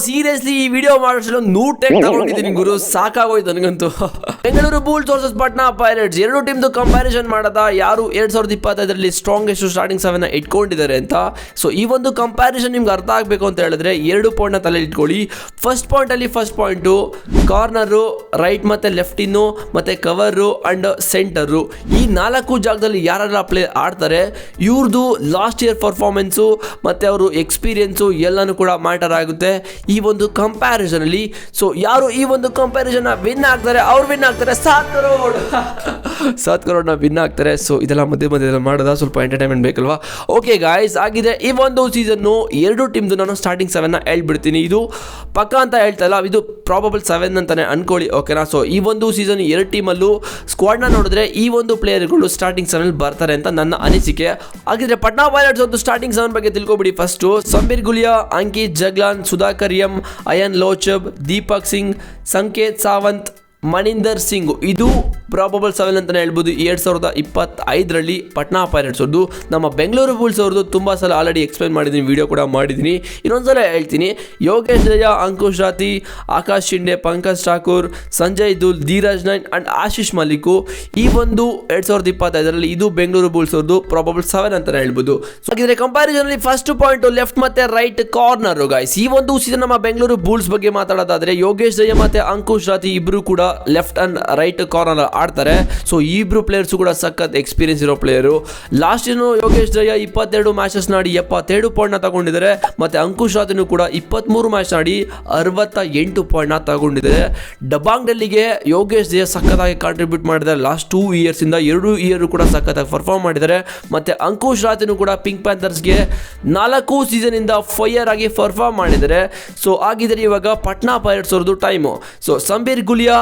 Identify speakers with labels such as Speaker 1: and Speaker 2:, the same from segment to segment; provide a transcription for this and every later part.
Speaker 1: Seriously ಈ video ಮಾಡೋಷ್ಟು 100 take ತಗೊಂಡಿದ್ದೀನಿ ಗುರು, ಸಾಕಾಗೋಯ್ತು ನನಗಂತೂ. Bengaluru Bulls versus Patna pirates ಎರಡು ಟೀಮ್ದು ಕಂಪ್ಯಾರಿಸನ್ ಮಾಡದ ಯಾರು 2025ರಲ್ಲಿ ಸ್ಟ್ರಾಂಗೆಸ್ಟ್ ಸ್ಟಾರ್ಟಿಂಗ್ 7 ಇಟ್ಕೊಂಡಿದ್ದಾರೆ ಅಂತ. ಸೊ ಈ ಒಂದು ಕಂಪ್ಯಾರಿಸನ್ ನಿಮ್ಗೆ ಅರ್ಥ ಆಗಬೇಕು ಅಂತ ಹೇಳಿದ್ರೆ 2 ಪಾಯಿಂಟ್ನ ತಲೆ ಇಟ್ಕೊಳ್ಳಿ. ಫಸ್ಟ್ ಪಾಯಿಂಟು ಕಾರ್ನರು, ರೈಟ್ ಮತ್ತು ಲೆಫ್ಟ್ ಇನ್ನು ಮತ್ತು ಕವರು ಅಂಡ್ ಸೆಂಟರು, ಈ 4 ಜಾಗದಲ್ಲಿ ಯಾರೆಲ್ಲ ಪ್ಲೇ ಆಡ್ತಾರೆ ಇವ್ರದ್ದು ಲಾಸ್ಟ್ ಇಯರ್ ಪರ್ಫಾರ್ಮೆನ್ಸು ಮತ್ತು ಅವರು ಎಕ್ಸ್ಪೀರಿಯನ್ಸು ಎಲ್ಲನೂ ಕೂಡ ಮ್ಯಾಟರ್ ಆಗುತ್ತೆ ಈ ಒಂದು ಕಂಪ್ಯಾರಿಸನ್ ಅಲ್ಲಿ. ಸೊ ಯಾರು ಈ ಒಂದು ಕಂಪ್ಯಾರಿಸನ್ ವಿನ್ ಆಗ್ತಾರೆ ಅವ್ರು ವಿನ್ ಆಗ್ತಾರೆ 7 crore ವಿನ್ ಆಗ್ತಾರೆ. ಸೊ ಇದೆಲ್ಲ ಮಧ್ಯೆ ಮಾಡೋದ ಸ್ವಲ್ಪ ಎಂಟರ್ಟೈನ್ಮೆಂಟ್ ಬೇಕಲ್ವಾ. ಓಕೆ ಗಾಯ್ಸ್, ಆಗಿದೆ ಈ ಒಂದು ಸೀಸನ್ನು 2 ಟೀಮ್ದು ನಾನು ಸ್ಟಾರ್ಟಿಂಗ್ 7 ಹೇಳ್ಬಿಡ್ತೀನಿ. ಇದು ಪಕ್ಕ ಅಂತ ಹೇಳ್ತಾ ಇಲ್ಲ, ಇದು ಪ್ರಾಬಬಲ್ 7 ಅಂತಾನೆ ಅನ್ಕೊಳ್ಳಿ, ಓಕೆನಾ. ಸೊ ಈ ಒಂದು ಸೀಸನ್ 2 ಟೀಮಲ್ಲೂ ಸ್ಕ್ವಾಡ್ನ ನೋಡಿದ್ರೆ ಈ ಒಂದು ಪ್ಲೇಯರ್ಗಳು ಸ್ಟಾರ್ಟಿಂಗ್ 7 ಬರ್ತಾರೆ ಅಂತ ನನ್ನ ಅನಿಸಿಕೆ. ಹಾಗಿದ್ರೆ ಪಟ್ನಾ ಪೈರೇಟ್ಸ್ ಒಂದು ಸ್ಟಾರ್ಟಿಂಗ್ 7 ಬಗ್ಗೆ ತಿಳ್ಕೊಬಿಡಿ. ಫಸ್ಟ್ ಸಂಬೀರ್ ಗುಲಿಯಾ, ಅಂಕಿತ್ ಜಗ್ಲಾನ್, ಸುಧಾಕರ್ ಎಂ, ಅಯಾನ್ ಲೋಚಬ್, ದೀಪಕ್ ಸಿಂಗ್, ಸಂಕೇತ್ ಸಾವಂತ್, ಮಣಿಂದರ್ ಸಿಂಗ್, ಇದು ಪ್ರಾಬಬಲ್ 7 ಅಂತಲೇ ಹೇಳ್ಬೋದು 2025ರಲ್ಲಿ ಪಟ್ನಾ ಪೈರೇಟ್ಸ್ ಅವ್ರದ್ದು. ನಮ್ಮ ಬೆಂಗಳೂರು ಬುಲ್ಸ್ ಅವ್ರದ್ದು ತುಂಬ ಸಲ ಆಲ್ರೆಡಿ ಎಕ್ಸ್ಪ್ಲೈನ್ ಮಾಡಿದ್ದೀನಿ, ವಿಡಿಯೋ ಕೂಡ ಮಾಡಿದ್ದೀನಿ, ಇನ್ನೊಂದ್ಸಲ ಹೇಳ್ತೀನಿ. ಯೋಗೇಶ್ ದಯಾ, ಅಂಕುಶ್ ರಾತಿ, ಆಕಾಶ್ ಶಿಂಡೆ, ಪಂಕಜ್ ಠಾಕೂರ್, ಸಂಜಯ್ ದುಲ್, ಧೀರಜ್ ನೈನ್ ಅಂಡ್ ಆಶೀಶ್ ಮಲ್ಲಿಕ್, ಈ ಒಂದು 2025ರಲ್ಲಿ ಇದು ಬೆಂಗಳೂರು ಬುಲ್ಸ್ ಅವ್ರದ್ದು ಪ್ರಾಬಬಲ್ 7 ಅಂತಲೇ ಹೇಳ್ಬೋದು. ಸೊ ಹಾಗಿದ್ರೆ ಕಂಪ್ಯಾರಿಸನ್ ಅಲ್ಲಿ ಫಸ್ಟ್ ಪಾಯಿಂಟ್ ಲೆಫ್ಟ್ ಮತ್ತೆ ರೈಟ್ ಕಾರ್ನರ್ ಗೈಸ್. ಈ ಒಂದು ಸೀಸನ್ ನಮ್ಮ ಬೆಂಗಳೂರು ಬುಲ್ಸ್ ಬಗ್ಗೆ ಮಾತಾಡೋದಾದ್ರೆ ಯೋಗೇಶ್ ದಯಾ ಮತ್ತೆ ಅಂಕುಶ್ ರಾತಿ ಇಬ್ರು ಕೂಡ ಲೆಫ್ಟ್ ಅಂಡ್ ರೈಟ್ ಕಾರ್ನರ್ ಆಡ್ತಾರೆ. ಸೊ ಈ ಇಬ್ರು ಪ್ಲೇಯರ್ಸ್ ಕೂಡ ಸಖತ್ ಎಕ್ಸ್ಪೀರಿಯನ್ಸ್ ಇರೋ ಪ್ಲೇಯರು. ಲಾಸ್ಟ್ ಇನ್ನು ಯೋಗೇಶ್ ದಯಾ 22 ಮ್ಯಾಚಸ್ ಆಡಿ 77 ಪಾಯಿಂಟ್ನ ತಗೊಂಡಿದ್ದಾರೆ. ಮತ್ತೆ ಅಂಕುಶ್ ರಾತಿನೂ ಕೂಡ 23 ಮ್ಯಾಚ್ ಆಡಿ 68 ಪಾಯಿಂಟ್ನ ತಗೊಂಡಿದ್ದಾರೆ. ಡಬಾಂಗ್ ಡೆಲ್ಲಿಗೆ ಯೋಗೇಶ್ ದಯಾ ಸಖತ್ತಾಗಿ ಕಾಂಟ್ರಿಬ್ಯೂಟ್ ಮಾಡಿದ್ದಾರೆ. ಲಾಸ್ಟ್ 2 ಇಯರ್ಸ್ ಇಂದ 2 ಇಯರ್ ಕೂಡ ಸಖತ್ತಾಗಿ ಪರ್ಫಾರ್ಮ್ ಮಾಡಿದ್ದಾರೆ. ಮತ್ತೆ ಅಂಕುಶ್ ರಾತಿನೂ ಕೂಡ ಪಿಂಕ್ ಪ್ಯಾಂಥರ್ಸ್ಗೆ 4 ಸೀಸನ್ ಇಂದ ಫೈರ್ ಆಗಿ ಪರ್ಫಾರ್ಮ್ ಮಾಡಿದ್ದಾರೆ. ಸೊ ಆಗಿದ್ರೆ ಇವಾಗ ಪಟ್ನಾ ಪೈರೇಟ್ಸ್ ಅವ್ರದ್ದು time. So Sombir Gulia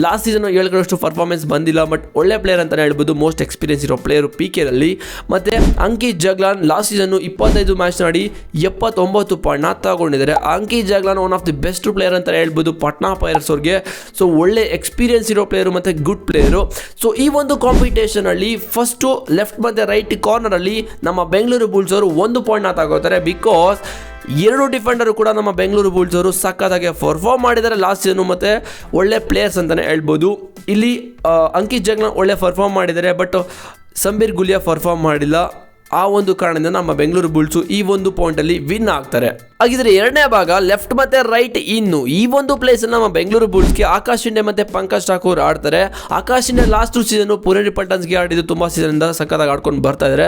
Speaker 1: last season ಹೇಳ್ಕೊಳ್ಳೋಷ್ಟು ಪರ್ಫಾರ್ಮೆನ್ಸ್ ಬಂದಿಲ್ಲ, ಬಟ್ ಒಳ್ಳೆ ಪ್ಲೇಯರ್ ಅಂತಲೇ ಹೇಳ್ಬೋದು, ಮೋಸ್ಟ್ ಎಕ್ಸ್ಪೀರಿಯನ್ಸ್ ಇರೋ ಪ್ಲೇಯರು PKರಲ್ಲಿ. ಮತ್ತು Ankit Jaglan last season 25 match ಆಡಿ 79 ಪಾಯಿಂಟ್ನ ತಗೊಂಡಿದ್ದಾರೆ. Ankit Jaglan one of the best player ಅಂತ ಹೇಳ್ಬೋದು ಪಟ್ನಾ ಪೈರೇಟ್ಸ್ ಅವ್ರಿಗೆ. ಸೊ ಒಳ್ಳೆ ಎಕ್ಸ್ಪೀರಿಯನ್ಸ್ ಇರೋ ಪ್ಲೇಯರು ಮತ್ತು ಗುಡ್ ಪ್ಲೇಯರು. ಸೊ ಈ ಒಂದು ಕಾಂಪಿಟೇಷನಲ್ಲಿ ಫಸ್ಟು ಲೆಫ್ಟ್ ಮತ್ತು ರೈಟ್ ಕಾರ್ನರಲ್ಲಿ ನಮ್ಮ ಬೆಂಗಳೂರು ಬುಲ್ಸ್ ಅವರು 1 ಪಾಯಿಂಟ್ನ ತಗೋತಾರೆ. ಬಿಕಾಸ್ 2 ಡಿಫೆಂಡರು ಕೂಡ ನಮ್ಮ ಬೆಂಗಳೂರು ಬುಲ್ಸ್ ಅವರು ಸಖತ್ತಾಗಿ ಪರ್ಫಾರ್ಮ್ ಮಾಡಿದ್ದಾರೆ ಲಾಸ್ಟ್ ಸೀಸನ್, ಮತ್ತು ಒಳ್ಳೆ ಪ್ಲೇಯರ್ಸ್ ಅಂತಲೇ ಹೇಳ್ಬೋದು. ಇಲ್ಲಿ ಅಂಕಿತ್ ಜಗ್ಲಾನ್ ಒಳ್ಳೆ ಪರ್ಫಾರ್ಮ್ ಮಾಡಿದ್ದಾರೆ, ಬಟ್ ಸಂಬೀರ್ ಗುಲಿಯಾ ಪರ್ಫಾರ್ಮ್ ಮಾಡಿಲ್ಲ. ಆ ಒಂದು ಕಾರಣದಿಂದ ನಮ್ಮ ಬೆಂಗಳೂರು ಬುಲ್ಸು ಈ ಒಂದು ಪಾಯಿಂಟಲ್ಲಿ ವಿನ್ ಆಗ್ತಾರೆ. ಹಾಗಿದ್ರೆ ಎರಡನೇ ಭಾಗ ಲೆಫ್ಟ್ ಮತ್ತೆ ರೈಟ್ ಇನ್ನು ಈ ಒಂದು ಪ್ಲೇಸಲ್ಲಿ ನಮ್ಮ ಬೆಂಗಳೂರು ಬುಲ್ಸ್ಗೆ ಆಕಾಶ್ ಶಿಂಡೆ ಮತ್ತೆ ಪಂಕಜ್ ಠಾಕೂರ್ ಆಡ್ತಾರೆ. ಆಕಾಶ್ ಶಿಂಡೆ ಲಾಸ್ಟ್ ಸೀಸನ್ ಪುಣೆ ಪಟ್ಟನ್ಸ್ಗೆ ಆಡಿದ್ದು ತುಂಬ ಸೀಸನ್ನಿಂದ ಸಖತ್ತಾಗಿ ಆಡ್ಕೊಂಡು ಬರ್ತಾ ಇದ್ದಾರೆ.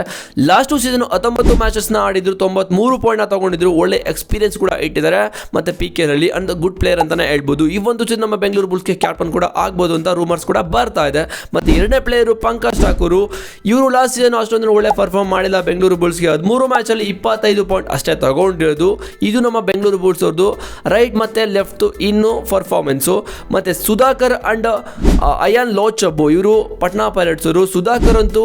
Speaker 1: ಲಾಸ್ಟ್ ಸೀಸನ್ 19 ಮ್ಯಾಚಸ್ನ ಆಡಿದ್ರು, 93 ಪಾಯಿಂಟ್ನ ತಗೊಂಡಿದ್ರು, ಒಳ್ಳೆ ಎಕ್ಸ್ಪೀರಿಯನ್ಸ್ ಕೂಡ ಇಟ್ಟಿದ್ದಾರೆ. ಮತ್ತೆ PKರಲ್ಲಿ ಅಂಡ್ ಗುಡ್ ಪ್ಲೇಯರ್ ಅಂತಾನೆ ಹೇಳ್ಬೋದು. ಈ ಒಂದು ಸೀಸನ್ ನಮ್ಮ ಬೆಂಗಳೂರು ಬುಲ್ಸ್ಗೆ ಕ್ಯಾಪ್ಟನ್ ಕೂಡ ಆಗ್ಬೋದು ಅಂತ ರೂಮರ್ಸ್ ಕೂಡ ಬರ್ತಾ ಇದೆ. ಮತ್ತೆ ಎರಡನೇ ಪ್ಲೇಯರು ಪಂಕಜ್ ಠಾಕೂರ್, ಇವರು ಲಾಸ್ಟ್ ಸೀಸನ್ ಅಷ್ಟೊಂದು ಒಳ್ಳೆ ಪರ್ಫಾರ್ಮ್ ಮಾಡಿಲ್ಲ. ಬೆಂಗಳೂರು ಬುಲ್ಸ್ಗೆ 13 ಮ್ಯಾಚಲ್ಲಿ 25 ಪಾಯಿಂಟ್ ಅಷ್ಟೇ ತಗೊಂಡಿರೋದು. ಇದು ನಮ್ಮ ಬೆಂಗಳೂರು ಬುಲ್ಸ್ ಅವ್ರದ್ದು ರೈಟ್ ಮತ್ತೆ ಲೆಫ್ಟ್ ಇನ್ನು ಪರ್ಫಾರ್ಮೆನ್ಸು. ಮತ್ತೆ ಸುಧಾಕರ್ ಅಂಡ್ ಅಯಾನ್ ಲೋಚಬ್ ಇವರು ಪಟ್ನಾ ಪೈರೇಟ್ಸ್ ಅವರು. ಸುಧಾಕರ್ ಅಂತೂ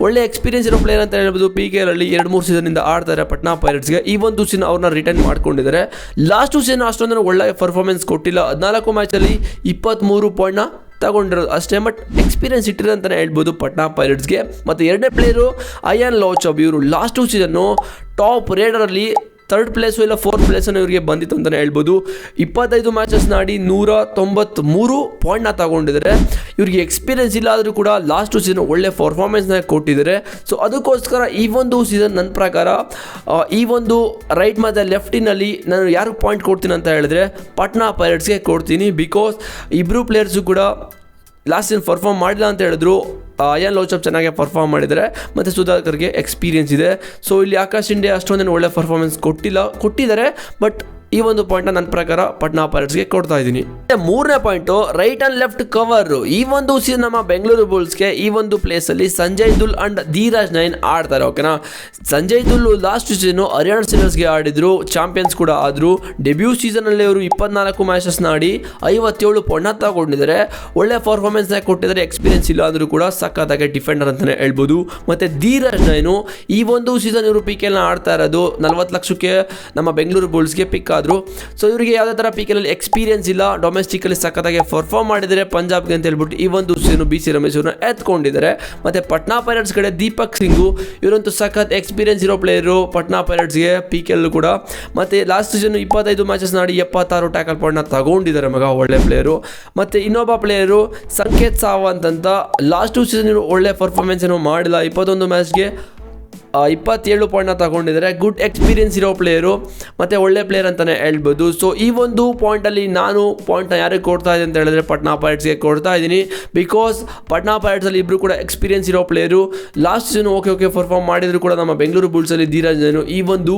Speaker 1: ಒಳ್ಳೆ ಎಕ್ಸ್ಪೀರಿಯನ್ಸ್ ಇರೋ ಪ್ಲೇಯರ್ ಅಂತ ಹೇಳ್ಬೋದು. PKರಲ್ಲಿ 2-3 ಸೀಸನ್ನಿಂದ ಆಡ್ತಾರೆ ಪಟ್ನಾ ಪೈರೇಟ್ಸ್ಗೆ. ಈ ಒಂದು ಸೀಸನ್ ಅವ್ರನ್ನ ರಿಟರ್ನ್ ಮಾಡ್ಕೊಂಡಿದ್ದಾರೆ. ಲಾಸ್ಟ್ ಸೀಸನ್ ಅಷ್ಟೊಂದು ಒಳ್ಳೆ ಪರ್ಫಾರ್ಮೆನ್ಸ್ ಕೊಟ್ಟಿಲ್ಲ. 14 ಮ್ಯಾಚಲ್ಲಿ 23 ಪಾಯಿಂಟ್ನ ತಗೊಂಡಿರೋದು ಅಷ್ಟೇ, ಬಟ್ ಎಕ್ಸ್ಪೀರಿಯನ್ಸ್ ಇಟ್ಟಿರೋ ಅಂತಲೇ ಹೇಳ್ಬೋದು ಪಟ್ನಾ ಪೈರೇಟ್ಸ್ಗೆ. ಮತ್ತು ಎರಡನೇ ಪ್ಲೇಯರು ಅಯಾನ್ ಲೋಚಬ್, ಇವರು ಲಾಸ್ಟ್ ಸೀಸನ್ನು ಟಾಪ್ ರೇಡರಲ್ಲಿ 3rd ಪ್ಲೇಸು ಇಲ್ಲ 4th ಪ್ಲೇಸನ್ನು ಇವರಿಗೆ ಬಂದಿತ್ತು ಅಂತಲೇ ಹೇಳ್ಬೋದು. 25 ಮ್ಯಾಚಸ್ನ ಆಡಿ 193 ಪಾಯಿಂಟ್ನ ತಗೊಂಡಿದ್ದಾರೆ. ಇವರಿಗೆ ಎಕ್ಸ್ಪೀರಿಯನ್ಸ್ ಇಲ್ಲ ಆದರೂ ಕೂಡ ಲಾಸ್ಟ್ ಸೀಸನ್ ಒಳ್ಳೆ ಪರ್ಫಾರ್ಮೆನ್ಸ್ನ ಕೊಟ್ಟಿದ್ದಾರೆ. ಸೊ ಅದಕ್ಕೋಸ್ಕರ ಈ ಒಂದು ಸೀಸನ್ ನನ್ನ ಪ್ರಕಾರ ಈ ಒಂದು ರೈಟ್ ಮತ್ತು ಲೆಫ್ಟಿನಲ್ಲಿ ನಾನು ಯಾರಿಗೆ ಪಾಯಿಂಟ್ ಕೊಡ್ತೀನಿ ಅಂತ ಹೇಳಿದ್ರೆ ಪಟ್ನಾ ಪೈರೇಟ್ಸ್ಗೆ ಕೊಡ್ತೀನಿ. ಬಿಕಾಸ್ ಇಬ್ಬರು ಪ್ಲೇಯರ್ಸು ಕೂಡ ಲಾಸ್ಟ್ ಸೀಸನ್ ಪರ್ಫಾರ್ಮ್ ಮಾಡಿಲ್ಲ ಅಂತ ಹೇಳಿದ್ರು. ಅಯಾನ್ ಲೋಚಬ್ ಚೆನ್ನಾಗಿ ಪರ್ಫಾರ್ಮ್ ಮಾಡಿದ್ದಾರೆ, ಮತ್ತು ಸುಧಾಕರ್ಗೆ ಎಕ್ಸ್ಪೀರಿಯನ್ಸ್ ಇದೆ. ಸೊ ಇಲ್ಲಿ ಆಕಾಶ್ ಶಿಂಡೆ ಅಷ್ಟೊಂದೇನು ಒಳ್ಳೆ ಪರ್ಫಾರ್ಮೆನ್ಸ್ ಕೊಟ್ಟಿದ್ದಾರೆ, ಬಟ್ ಈ ಒಂದು ಪಾಯಿಂಟ್ನ ನನ್ನ ಪ್ರಕಾರ ಪಟ್ನಾ ಪೈರೇಟ್ಸ್ಗೆ ಕೊಡ್ತಾ ಇದ್ದೀನಿ. ಮೂರನೇ point right and left cover. ಈ ಒಂದು ಸೀಸನ್ ನಮ್ಮ ಬೆಂಗಳೂರು ಬುಲ್ಸ್ಗೆ ಈ ಒಂದು ಪ್ಲೇಸಲ್ಲಿ ಸಂಜಯ್ ದುಲ್ ಅಂಡ್ ಧೀರಜ್ ನೈನ್ ಆಡ್ತಾರೆ, ಓಕೆನಾ. ಸಂಜಯ್ ದುಲ್ ಲಾಸ್ಟ್ ಸೀಸನ್ನು ಹರಿಯಾಣ ಸಿಲ್ವರ್ಸ್ಗೆ ಆಡಿದ್ರು, ಚಾಂಪಿಯನ್ಸ್ ಕೂಡ ಆದರು. ಡೆಬ್ಯೂ ಸೀಸನಲ್ಲಿ ಅವರು 24 ಮ್ಯಾಚಸ್ನ ಆಡಿ 57 ಪಾಯಿಂಟ್ನ ತಗೊಂಡಿದ್ದಾರೆ. ಒಳ್ಳೆ ಪರ್ಫಾರ್ಮೆನ್ಸ್ನ ಕೊಟ್ಟಿದ್ದಾರೆ. ಎಕ್ಸ್ಪೀರಿಯನ್ಸ್ ಇಲ್ಲ ಅಂದರೂ ಕೂಡ ಸಖತ್ತಾಗಿ ಡಿಫೆಂಡರ್ ಅಂತಲೇ ಹೇಳ್ಬೋದು. ಮತ್ತು ಧೀರಜ್ ನೈನು ಈ ಒಂದು ಸೀಸನ್ ಇವರು PKನ ಆಡ್ತಾ ಇರೋದು 40 ಲಕ್ಷಕ್ಕೆ ನಮ್ಮ ಬೆಂಗಳೂರು ಬುಲ್ಸ್ಗೆ ಪಿಕ್ ಆದರು. ಆದರು. ಸೊ ಇವರಿಗೆ ಯಾವುದೇ ಥರ ಪಿ ಕೆ ಎಲ್ ಎಕ್ಸ್ಪೀರಿಯನ್ಸ್ ಇಲ್ಲ, ಡೊಮೆಸ್ಟಿಕಲ್ಲಿ ಸಖತ್ತಾಗಿ ಪರ್ಫಾರ್ಮ್ ಮಾಡಿದರೆ ಪಂಜಾಬ್ಗೆ ಅಂತ ಹೇಳ್ಬಿಟ್ಟು ಈ ಒಂದು ಸೀಸನ್ ಬಿ ಸಿ ರಮೇಶ್ ಅವ್ರನ್ನ ಎತ್ಕೊಂಡಿದ್ದಾರೆ. ಮತ್ತು ಪಟ್ನಾ ಪೈರೇಟ್ಸ್ ಕಡೆ ದೀಪಕ್ ಸಿಂಗು, ಇವರಂತೂ ಸಖತ್ ಎಕ್ಸ್ಪೀರಿಯನ್ಸ್ ಇರೋ ಪ್ಲೇಯರು ಪಟ್ನಾ ಪೈರೇಟ್ಸ್ಗೆ ಪಿ ಕೆ ಎಲ್ ಕೂಡ. ಮತ್ತು ಲಾಸ್ಟ್ ಸೀಸನ್ 25 ಮ್ಯಾಚಸ್ ಆಡಿ 76 ಟ್ಯಾಕಲ್ ಪಾಯಿಂಟ್ನ ತಗೊಂಡಿದ್ದಾರೆ ಮಗ, ಒಳ್ಳೆ ಪ್ಲೇಯರು. ಮತ್ತು ಇನ್ನೊಬ್ಬ ಪ್ಲೇಯರು ಸಂಕೇತ್ ಸಾವಂತ್ ಅಂತ, ಲಾಸ್ಟ್ ಸೀಸನ್ ಇವರು ಒಳ್ಳೆ ಪರ್ಫಾರ್ಮೆನ್ಸ್ ಏನೋ ಮಾಡಿಲ್ಲ, 21 ಮ್ಯಾಚ್ಗೆ 27 ಪಾಯಿಂಟ್ನ ತಗೊಂಡಿದ್ದಾರೆ. ಗುಡ್ ಎಕ್ಸ್ಪೀರಿಯನ್ಸ್ ಇರೋ ಪ್ಲೇಯರು ಮತ್ತು ಒಳ್ಳೆ ಪ್ಲೇಯರ್ ಅಂತಲೇ ಹೇಳ್ಬೋದು. ಸೊ ಈ ಒಂದು ಪಾಯಿಂಟಲ್ಲಿ ನಾನು ಪಾಯಿಂಟ್ನ ಯಾರಿಗೆ ಕೊಡ್ತಾ ಇದ್ದೀನಿ ಅಂತ ಹೇಳಿದ್ರೆ ಪಟ್ನಾ ಪೈರೇಟ್ಸ್ಗೆ ಕೊಡ್ತಾ ಇದ್ದೀನಿ. ಬಿಕಾಸ್ ಪಟ್ನಾ ಪೈರೇಟ್ಸಲ್ಲಿ ಇಬ್ಬರು ಕೂಡ ಎಕ್ಸ್ಪೀರಿಯನ್ಸ್ ಇರೋ player. Last season okay perform ಮಾಡಿದ್ರು ಕೂಡ ನಮ್ಮ ಬೆಂಗಳೂರು ಬುಲ್ಸಲ್ಲಿ ಧೀರಜ್ ಈ ಒಂದು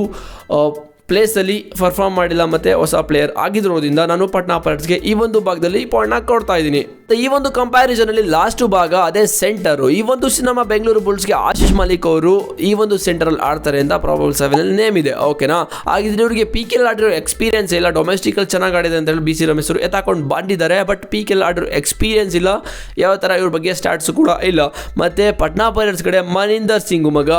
Speaker 1: ಪ್ಲೇಸಲ್ಲಿ ಪರ್ಫಾರ್ಮ್ ಮಾಡಿಲ್ಲ ಮತ್ತು ಹೊಸ ಪ್ಲೇಯರ್ ಆಗಿರೋದ್ರಿಂದ ನಾನು ಪಟ್ನಾ ಪೈರೇಟ್ಸ್ಗೆ ಈ ಒಂದು ಭಾಗದಲ್ಲಿ ಪಾಯಿಂಟ್ನ ಕೊಡ್ತಾ ಇದ್ದೀನಿ. ಈ ಒಂದು ಕಂಪ್ಯಾರಿಸನಲ್ಲಿ ಲಾಸ್ಟ್ ಭಾಗ ಅದೇ ಸೆಂಟರು. ಈ ಒಂದು ನಮ್ಮ ಬೆಂಗಳೂರು ಬುಲ್ಸ್ಗೆ ಆಶೀಶ್ ಮಲಿಕ್ ಅವರು ಈ ಒಂದು ಸೆಂಟರಲ್ಲಿ ಆಡ್ತಾರೆ ಅಂತ ಪ್ರಾಬಬಲ್ 7 ನೇಮ್ ಇದೆ, ಓಕೆನಾ. ಹಾಗಿದ್ರೆ ಇವರಿಗೆ ಪಿ ಕೆ ಎಲ್ ಆಡಿರೋ ಎಕ್ಸ್ಪೀರಿಯನ್ಸ್ ಇಲ್ಲ, ಡೊಮೆಸ್ಟಿಕಲ್ಲಿ ಚೆನ್ನಾಗಿ ಆಡಿದೆ ಅಂತ ಹೇಳಿ ಬಿ ಸಿ ರಮೇಶ್ ಅವರು ಎತ್ತಾಕೊಂಡು ಬಂದಿದ್ದಾರೆ. ಬಟ್ ಪಿ ಕೆ ಎಲ್ ಆಡಿರೋ ಎಕ್ಸ್ಪೀರಿಯನ್ಸ್ ಇಲ್ಲ, ಯಾವ ಥರ ಇವ್ರ ಬಗ್ಗೆ ಸ್ಟಾಟ್ಸು ಕೂಡ ಇಲ್ಲ. ಮತ್ತು ಪಟ್ನಾ ಪೈರೇಟ್ಸ್ ಕಡೆ ಮನಿಂದರ್ ಸಿಂಗ್ ಮಗ,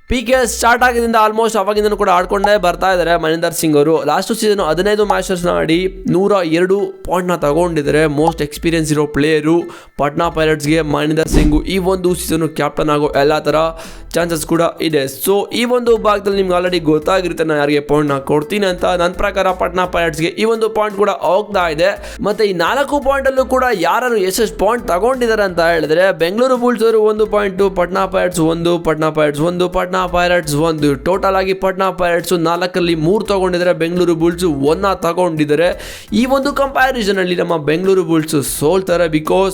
Speaker 1: ಪಿ ಕೆ ಎಲ್ ಸ್ಟಾರ್ಟ್ ಆಗಿದ್ದರಿಂದ ಆಲ್ಮೋಸ್ಟ್ ಅವಾಗಿಂದನೂ ಕೂಡ ಆಡ್ಕೊಂಡೇ ಬರ್ತಾ ಇದ್ದಾರೆ ಮನಿಂದರ್ ಸಿಂಗ್ ಅವರು. ಲಾಸ್ಟ್ ಸೀಸನ್ 15 ಮ್ಯಾಚಸ್ನ ಆಡಿ 102 ಪಾಯಿಂಟ್ನ ತಗೊಂಡಿದ್ದಾರೆ. ಮೋಸ್ಟ್ ಎಕ್ಸ್ಪೀರಿಯನ್ಸ್ ಇರೋ ಪ್ಲೇಯರು ಪಟ್ನಾ ಪೈರೇಟ್ಸ್ಗೆ ಮನಿಂದರ್ ಸಿಂಗು. ಈ ಒಂದು ಸೀಸನ್ನು ಕ್ಯಾಪ್ಟನ್ ಆಗೋ ಎಲ್ಲ ಥರ ಚಾನ್ಸಸ್ ಕೂಡ ಇದೆ. ಸೊ ಈ ಒಂದು ಭಾಗದಲ್ಲಿ ನಿಮ್ಗೆ ಆಲ್ರೆಡಿ ಗೊತ್ತಾಗಿರುತ್ತೆ ನಾನು ಯಾರಿಗೆ ಪಾಯಿಂಟ್ನ ಕೊಡ್ತೀನಿ ಅಂತ. ನನ್ನ ಪ್ರಕಾರ ಪಟ್ನಾ ಪೈರೇಟ್ಸ್ಗೆ ಈ ಒಂದು ಪಾಯಿಂಟ್ ಕೂಡ ಹೋಗ್ತಾ ಇದೆ. ಮತ್ತು ಈ 4 ಪಾಯಿಂಟಲ್ಲೂ ಕೂಡ ಯಾರು ಎಷ್ಟೆಷ್ಟು ಪಾಯಿಂಟ್ ತಗೊಂಡಿದ್ದಾರೆ ಅಂತ ಹೇಳಿದ್ರೆ ಬೆಂಗಳೂರು ಬುಲ್ಸ್ ಅವರು 1 point, Patna pirates 1, Patna pirates 1, Patna pirates 1. Total ಆಗಿ ಪಟ್ನಾ ಪೈರೇಟ್ಸ್ 4ರಲ್ಲಿ 3 ತಗೊಂಡಿದ್ದಾರೆ, ಬೆಂಗಳೂರು ಬುಲ್ಸ್ 1 ತಗೊಂಡಿದ್ದಾರೆ. ಈ ಒಂದು ಕಂಪ್ಯಾರಿಸನಲ್ಲಿ ನಮ್ಮ ಬೆಂಗಳೂರು ಬುಲ್ಸ್ ಸೋಲ್ತಾರೆ. ಬಿಕಾಸ್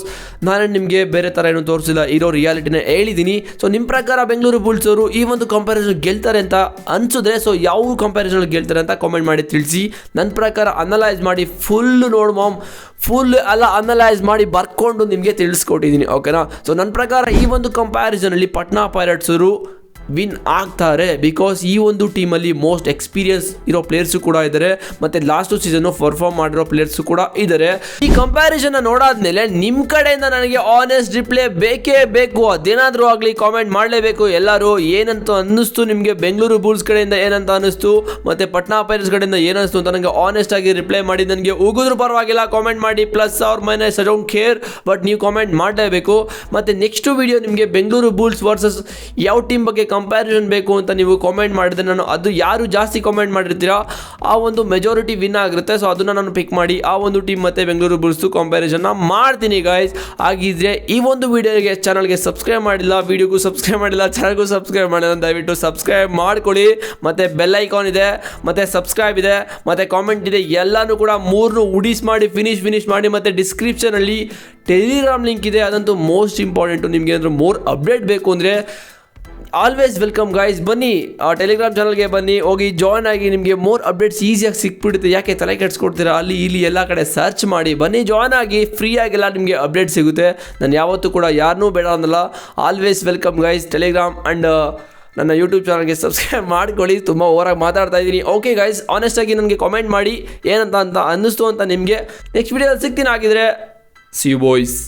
Speaker 1: ನಾನು ನಿಮಗೆ ಬೇರೆ ಥರ ಏನು ತೋರಿಸಿಲ್ಲ, ಇರೋ ರಿಯಾಲಿಟಿನ ಹೇಳಿದ್ದೀನಿ. ಸೊ ನಿಮ್ಮ ಪ್ರಕಾರ ಬೆಂಗಳೂರು ಬುಲ್ಸ್ ಅವರು ಈ ಒಂದು ಕಂಪ್ಯಾರಿಸನ್ ಗೆಲ್ತಾರೆ ಅಂತ ಅನ್ಸಿದ್ರೆ, ಸೊ ಯಾವ ಕಂಪ್ಯಾರಿಸನ್ ಗೆಲ್ತಾರೆ ಅಂತ ಕಾಮೆಂಟ್ ಮಾಡಿ ತಿಳಿಸಿ. ನನ್ನ ಪ್ರಕಾರ ಅನಲೈಸ್ ಮಾಡಿ ಫುಲ್ ಅನಲೈಸ್ ಮಾಡಿ ಬರ್ಕೊಂಡು ನಿಮಗೆ ತಿಳಿಸ್ಕೊಟ್ಟಿದ್ದೀನಿ, ಓಕೆನಾ. ಸೊ ನನ್ನ ಪ್ರಕಾರ ಈ ಒಂದು ಕಂಪ್ಯಾರಿಸನಲ್ಲಿ ಪಟ್ನಾ ಪೈರೇಟ್ಸ್ ಅವರು ವಿನ್ ಆಗ್ತಾರೆ. ಬಿಕಾಸ್ ಈ ಒಂದು ಟೀಮಲ್ಲಿ ಮೋಸ್ಟ್ ಎಕ್ಸ್ಪೀರಿಯನ್ಸ್ ಇರೋ ಪ್ಲೇಯರ್ಸು ಕೂಡ ಇದ್ದಾರೆ ಮತ್ತು ಲಾಸ್ಟ್ ಸೀಸನ್ನು ಪರ್ಫಾರ್ಮ್ ಮಾಡಿರೋ ಪ್ಲೇಯರ್ಸು ಕೂಡ ಇದ್ದಾರೆ. ಈ ಕಂಪ್ಯಾರಿಸನ್ನ ನೋಡಾದ್ಮೇಲೆ ನಿಮ್ಮ ಕಡೆಯಿಂದ ನನಗೆ ಆನೆಸ್ಟ್ ರಿಪ್ಲೈ ಬೇಕೇ ಬೇಕು. ಅದೇನಾದರೂ ಆಗಲಿ ಕಾಮೆಂಟ್ ಮಾಡಲೇಬೇಕು ಎಲ್ಲರೂ. ಏನಂತ ಅನ್ನಿಸ್ತು ನಿಮಗೆ, ಬೆಂಗಳೂರು ಬುಲ್ಸ್ ಕಡೆಯಿಂದ ಏನಂತ ಅನ್ನಿಸ್ತು ಮತ್ತು ಪಟ್ನಾ ಪೈರೇಟ್ಸ್ ಕಡೆಯಿಂದ ಏನಿಸ್ತು ಅಂತ ನನಗೆ ಆನೆಸ್ಟ್ ಆಗಿ ರಿಪ್ಲೈ ಮಾಡಿ. ನನಗೆ ಉಗಿದ್ರು ಪರವಾಗಿಲ್ಲ, ಕಾಮೆಂಟ್ ಮಾಡಿ, plus or minus I don't care, but ನೀವು ಕಾಮೆಂಟ್ ಮಾಡಲೇಬೇಕು. ಮತ್ತು ನೆಕ್ಸ್ಟ್ ವಿಡಿಯೋ ನಿಮಗೆ ಬೆಂಗಳೂರು ಬುಲ್ಸ್ ವರ್ಸಸ್ ಯಾವ ಟೀಮ್ ಬಗ್ಗೆ ಕಂಪ್ಯಾರಿಸನ್ ಬೇಕು ಅಂತ ನೀವು ಕಾಮೆಂಟ್ ಮಾಡಿದ್ರೆ ನಾನು ಅದು ಯಾರು ಜಾಸ್ತಿ ಕಾಮೆಂಟ್ ಮಾಡಿರ್ತೀರಾ ಆ ಒಂದು ಮೆಜಾರಿಟಿ ವಿನ್ ಆಗಿರುತ್ತೆ. ಸೊ ಅದನ್ನು ನಾನು ಪಿಕ್ ಮಾಡಿ ಆ ಒಂದು ಟೀಮ್ ಮತ್ತು ಬೆಂಗಳೂರು ಬುಲ್ಸ್ ಕಂಪ್ಯಾರಿಸನ್ನ ಮಾಡ್ತೀನಿ ಗೈಸ್. ಹಾಗಿದ್ರೆ ಈ ಒಂದು ವಿಡಿಯೋಗೆ ಚಾನಲ್ಗೆ ಸಬ್ಸ್ಕ್ರೈಬ್ ಮಾಡಿಲ್ಲ, ವಿಡಿಯೋಗೂ ಸಬ್ಸ್ಕ್ರೈಬ್ ಮಾಡಿಲ್ಲ, ಚಾನಲ್ಗೂ ಸಬ್ಸ್ಕ್ರೈಬ್ ಮಾಡಿಲ್ಲ, ದಯವಿಟ್ಟು ಸಬ್ಸ್ಕ್ರೈಬ್ ಮಾಡ್ಕೊಳ್ಳಿ. ಮತ್ತು ಬೆಲ್ ಐಕಾನ್ ಇದೆ, ಮತ್ತು ಸಬ್ಸ್ಕ್ರೈಬ್ ಇದೆ, ಮತ್ತು ಕಾಮೆಂಟ್ ಇದೆ, ಎಲ್ಲನೂ ಕೂಡ 3 ಉಡಿಸ್ ಮಾಡಿ ಫಿನಿಶ್ ಮಾಡಿ. ಮತ್ತು ಡಿಸ್ಕ್ರಿಪ್ಷನಲ್ಲಿ ಟೆಲಿಗ್ರಾಮ್ ಲಿಂಕ್ ಇದೆ, ಅದಂತೂ ಮೋಸ್ಟ್ ಇಂಪಾರ್ಟೆಂಟು. ನಿಮಗೆ ಏನಾದರೂ ಮೋರ್ ಅಪ್ಡೇಟ್ ಬೇಕು ಅಂದರೆ ಆಲ್ವೇಸ್ ವೆಲ್ಕಮ್ ಗೈಸ್. ಬನ್ನಿ ಟೆಲಿಗ್ರಾಮ್ ಚಾನಲ್ಗೆ ಬನ್ನಿ, ಹೋಗಿ ಜಾಯ್ನ್ ಆಗಿ, ನಿಮಗೆ ಮೋರ್ ಅಪ್ಡೇಟ್ಸ್ ಈಸಿಯಾಗಿ ಸಿಕ್ಬಿಡುತ್ತೆ. ಯಾಕೆ ತಲೆ ಕೆಡಿಸ್ಕೊಡ್ತೀರಾ, ಅಲ್ಲಿ ಇಲ್ಲಿ ಎಲ್ಲ ಕಡೆ ಸರ್ಚ್ ಮಾಡಿ ಬನ್ನಿ, ಜಾಯ್ನ್ ಆಗಿ, ಫ್ರೀಯಾಗೆಲ್ಲ ನಿಮಗೆ ಅಪ್ಡೇಟ್ ಸಿಗುತ್ತೆ. ನಾನು ಯಾವತ್ತೂ ಕೂಡ ಯಾರನ್ನೂ ಬೇಡ ಅನ್ನಲ್ಲ. Always welcome guys. Telegram and ನನ್ನ ಯೂಟ್ಯೂಬ್ ಚಾನಲ್ಗೆ ಸಬ್ಸ್ಕ್ರೈಬ್ ಮಾಡ್ಕೊಳ್ಳಿ. ತುಂಬ ಓವರಾಗಿ ಮಾತಾಡ್ತಾ ಇದ್ದೀನಿ. ಓಕೆ ಗೈಸ್, ಆನೆಸ್ಟಾಗಿ ನನಗೆ ಕಾಮೆಂಟ್ ಮಾಡಿ ಏನಂತ ಅನ್ನಿಸ್ತು ಅಂತ ನಿಮಗೆ. ನೆಕ್ಸ್ಟ್ ವಿಡಿಯೋದಲ್ಲಿ ಸಿಗ್ತೀನಿ. ಆಗಿದ್ರೆ ಸಿ ಯು ಬಾಯ್ಸ್.